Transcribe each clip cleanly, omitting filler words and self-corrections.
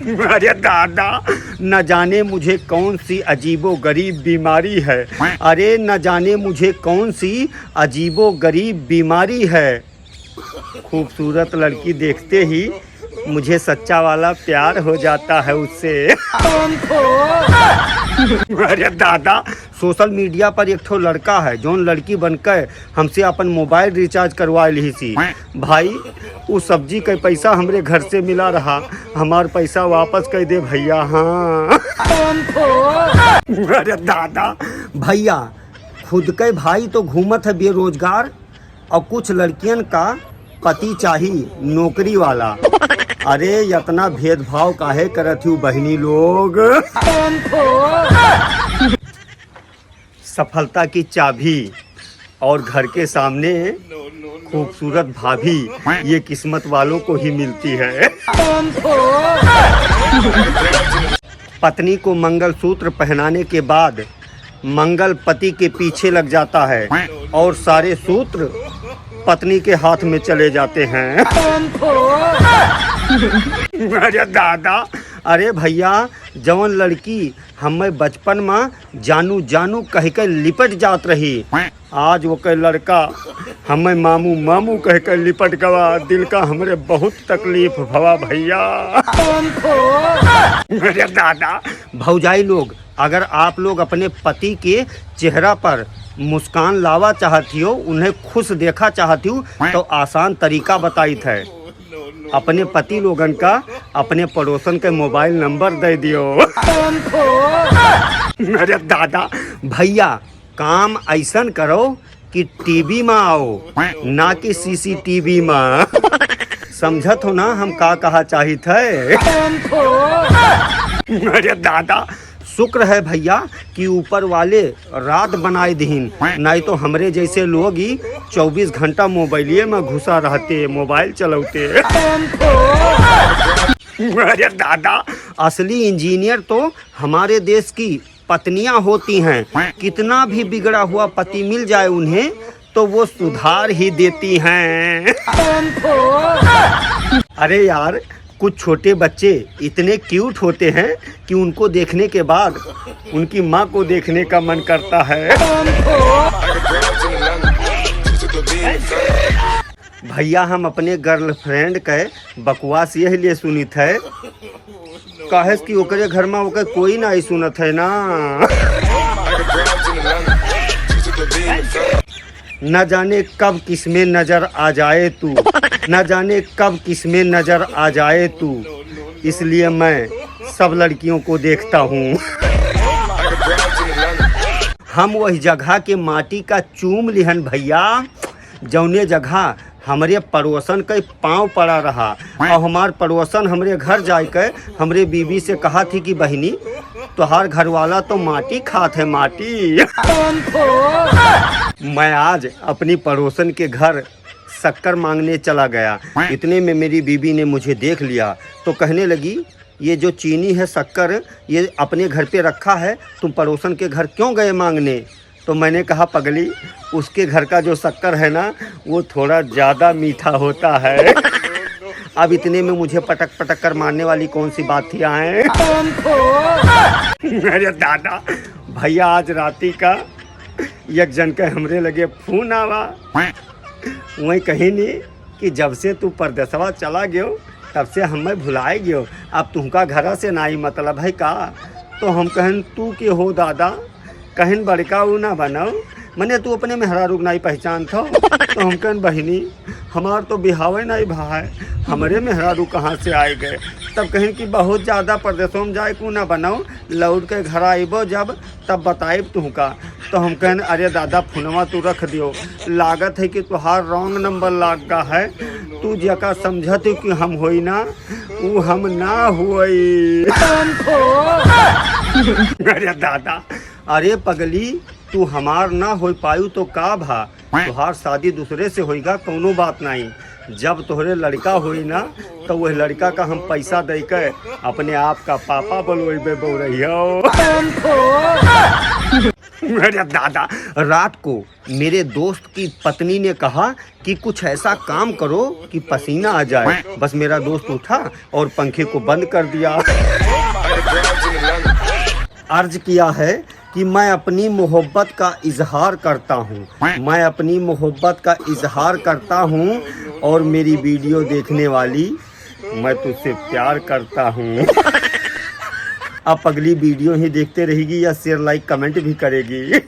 अरे दादा, न जाने मुझे कौन सी अजीबो गरीब बीमारी है। अरे न जाने मुझे कौन सी अजीबो गरीब बीमारी है। खूबसूरत लड़की देखते ही मुझे सच्चा वाला प्यार हो जाता है उससे। अरे दादा, सोशल मीडिया पर एक ठो लड़का है जोन लड़की बनकर हमसे अपन मोबाइल रिचार्ज करवा ली सी। भाई उस सब्जी का पैसा हमरे घर से मिला रहा, हमार पैसा वापस कर दे भैया। हाँ अरे दादा, भैया खुद के भाई तो घूमत है बेरोजगार और कुछ लड़कियन का पति चाहिए नौकरी वाला। अरे इतना भेदभाव काहे करत हूँ बहनी लोग। सफलता की चाबी और घर के सामने खूबसूरत भाभी, ये किस्मत वालों को ही मिलती है। पत्नी को मंगलसूत्र पहनाने के बाद मंगल पति के पीछे लग जाता है और सारे सूत्र पत्नी के हाथ में चले जाते हैं। अरे दादा, अरे भैया जवन लड़की हमें बचपन में जानू जानू कह के लिपट जात रही, आज वो के लड़का हमें मामू मामू कह के लिपट गवा। दिल का हमरे बहुत तकलीफ भवा भैया। अरे दादा, भौजाई लोग, अगर आप लोग अपने पति के चेहरा पर मुस्कान लावा चाहती हो, उन्हें खुश देखा चाहती हो, तो आसान तरीका बताई थे। अपने पति लोगन का अपने पड़ोसन के मोबाइल नंबर दे दियो। अरे दादा, भैया काम ऐसन करो कि टीवी में आओ, ना कि सीसीटीवी में। समझत हो ना हम का कहा चाही थे। अरे दादा, शुक्र है भैया कि ऊपर वाले रात बनाए दीन, नहीं तो हमरे जैसे लोग ही 24 घंटा मोबाइलिए में घुसा रहते, मोबाइल चलाते। अरे दादा, असली इंजीनियर तो हमारे देश की पत्नियां होती हैं। कितना भी बिगड़ा हुआ पति मिल जाए उन्हें तो वो सुधार ही देती हैं। अरे यार, कुछ छोटे बच्चे इतने क्यूट होते हैं कि उनको देखने के बाद उनकी माँ को देखने का मन करता है। भैया हम अपने गर्लफ्रेंड के बकवास यही लिए सुनी थे, काहे कि ओकरे घर में ओकर कोई ना ही सुनत है ना। न जाने कब किसमें नजर आ जाए तू, न जाने कब किसमें नजर आ जाए तू, इसलिए मैं सब लड़कियों को देखता हूँ। हम वही जगह के माटी का चूम लिहन भैया जौने जगह हमरे पड़ोसन के पाँव पड़ा रहा, और हमार पड़ोसन हमरे घर जाकर हमरे बीवी से कहा थी कि बहनी तोहार घर वाला तो माटी खात है माटी। मैं आज अपनी पड़ोसन के घर शक्कर मांगने चला गया, इतने में मेरी बीवी ने मुझे देख लिया तो कहने लगी ये जो चीनी है शक्कर ये अपने घर पे रखा है, तुम पड़ोसन के घर क्यों गए मांगने। तो मैंने कहा पगली, उसके घर का जो शक्कर है ना वो थोड़ा ज़्यादा मीठा होता है। अब इतने में मुझे पटक पटक कर मारने वाली कौन सी बात थी आए। अरे दादा, भैया आज राती का एक जन के हमरे लगे फोन आवा, वही कहीं नहीं कि जब से तू परदेसवा चला गयो तब से हमें भुलाए गयो, अब तुमका घर से ना ही मतलब है का। तो हम कहन तू के हो दादा, कहन बड़का वो ना बनाओ, मने तू अपने मेहरारू नहीं पहचान था। तो हम कहन बहनी हमार तो बिहावे नहीं भाई, हमारे मेहरारू कहाँ से आए गए। तब कहें कि बहुत ज़्यादा परदेशों में जाए को ना बनाओ, लौट के घर आइबो जब तब बताइब तुमका। तो हम कहन अरे दादा फोनवा तू रख दियो, लागत है कि तुहार रॉन्ग नंबर लाग गा है, तू जका समझत कि हम होई ना वो हम ना हुई। अरे दादा, अरे पगली तू हमार ना हो पायू तो का भा, तुहार शादी दूसरे से होईगा कौनो बात नहीं। जब तोहरे लड़का होई ना तो वह लड़का का हम पैसा दे के अपने आप का पापा बोलवे बोल रही हो। मेरे दादा, रात को मेरे दोस्त की पत्नी ने कहा कि कुछ ऐसा काम करो कि पसीना आ जाए। बस मेरा दोस्त उठा और पंखे को बंद कर दिया। अर्ज किया है कि मैं अपनी मोहब्बत का इजहार करता हूँ, मैं अपनी मोहब्बत का इजहार करता हूँ और मेरी वीडियो देखने वाली, मैं तुझसे प्यार करता हूँ। अब अगली वीडियो ही देखते रहेगी या शेयर लाइक कमेंट भी करेगी।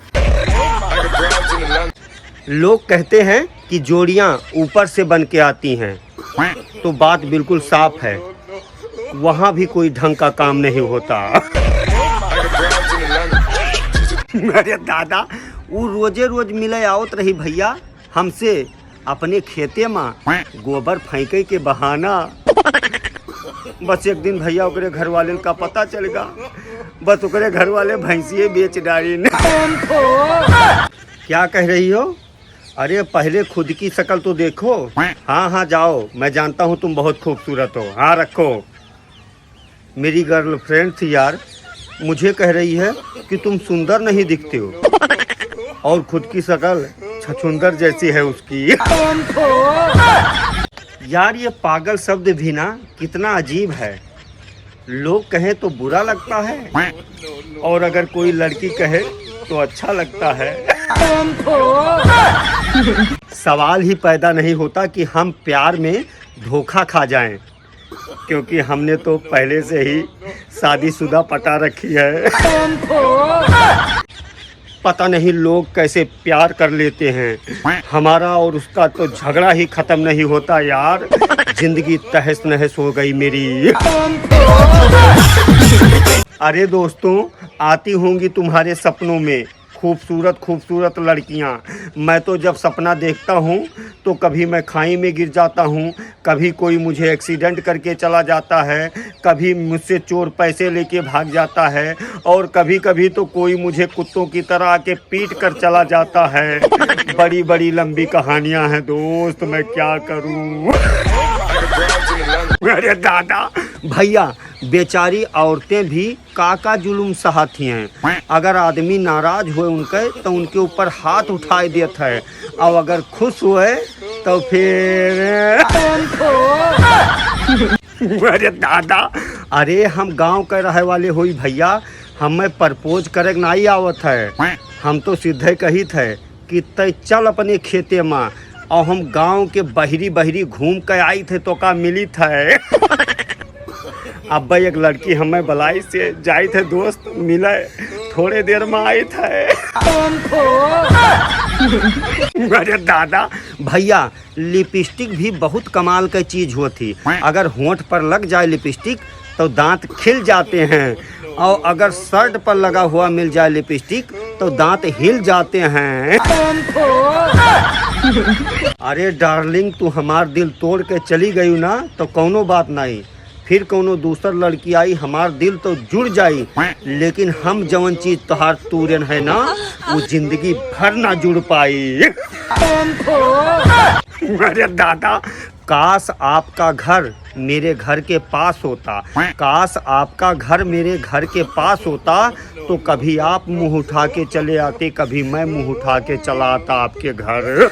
लोग कहते हैं कि जोड़ियां ऊपर से बन के आती हैं, तो बात बिल्कुल साफ है, वहाँ भी कोई ढंग का काम नहीं होता। मेरे दादा, वो रोजे रोज मिले आवत रही भैया हमसे अपने खेते में गोबर फेंके के बहाना। बस एक दिन भैया ओकरे घर वाले का पता चलेगा, बस ओकरे घर वाले भैंसिए बेच डाली। क्या कह रही हो? अरे पहले खुद की शक्ल तो देखो। हाँ हाँ जाओ, मैं जानता हूँ तुम बहुत खूबसूरत हो। हाँ रखो। मेरी गर्लफ्रेंड थी यार, मुझे कह रही है कि तुम सुंदर नहीं दिखते हो, और खुद की शक्ल छछुंदर जैसी है उसकी। यार ये पागल शब्द भी ना कितना अजीब है। लोग कहें तो बुरा लगता है, और अगर कोई लड़की कहे तो अच्छा लगता है। सवाल ही पैदा नहीं होता कि हम प्यार में धोखा खा जाएं, क्योंकि हमने तो पहले से ही शादीशुदा पटा रखी है। पता नहीं लोग कैसे प्यार कर लेते हैं। हमारा और उसका तो झगड़ा ही खत्म नहीं होता यार। जिंदगी तहस नहस हो गई मेरी। अरे दोस्तों, आती होंगी तुम्हारे सपनों में खूबसूरत खूबसूरत लड़कियां। मैं तो जब सपना देखता हूं तो कभी मैं खाई में गिर जाता हूं, कभी कोई मुझे एक्सीडेंट करके चला जाता है, कभी मुझसे चोर पैसे लेके भाग जाता है, और कभी कभी तो कोई मुझे कुत्तों की तरह आके पीट कर चला जाता है। बड़ी बड़ी लंबी कहानियां हैं दोस्त, मैं क्या करूं। अरे दादा भैया, बेचारी औरतें भी काका जुलुम सहती हैं। अगर आदमी नाराज हुए उनके तो उनके ऊपर हाथ उठाए देता है, और अगर खुश हुए तो फिर अरे दादा, अरे हम गांव के रहे वाले हुई भैया, हमें प्रपोज करे नहीं आवत है। हम तो सीधे कही थे कि तय चल अपने खेते में, और हम गांव के बहरी बहरी घूम के आई थे तो का मिली थे। अब भाई एक लड़की हमें बलाई से जाई थे दोस्त, मिले थोड़े देर में आई थे। अरे दादा भैया, लिपस्टिक भी बहुत कमाल की चीज होती। अगर होंठ पर लग जाए लिपस्टिक तो दांत खिल जाते हैं, और अगर शर्ट पर लगा हुआ मिल जाए लिपस्टिक तो दांत हिल जाते हैं। अरे डार्लिंग, तू हमार दिल तोड़ के चली गई ना तो कोनो बात नहीं, फिर कोनो दूसर लड़की आई हमार दिल तो जुड़ जाई, लेकिन हम जवन चीज तोहार तूरन है ना, वो जिंदगी भर ना जुड़ पाई। अरे दादा, काश आपका घर मेरे घर के पास होता, काश आपका घर मेरे घर के पास होता, तो कभी आप मुंह उठा के चले आते, कभी मैं मुंह उठा के चला आता आपके घर।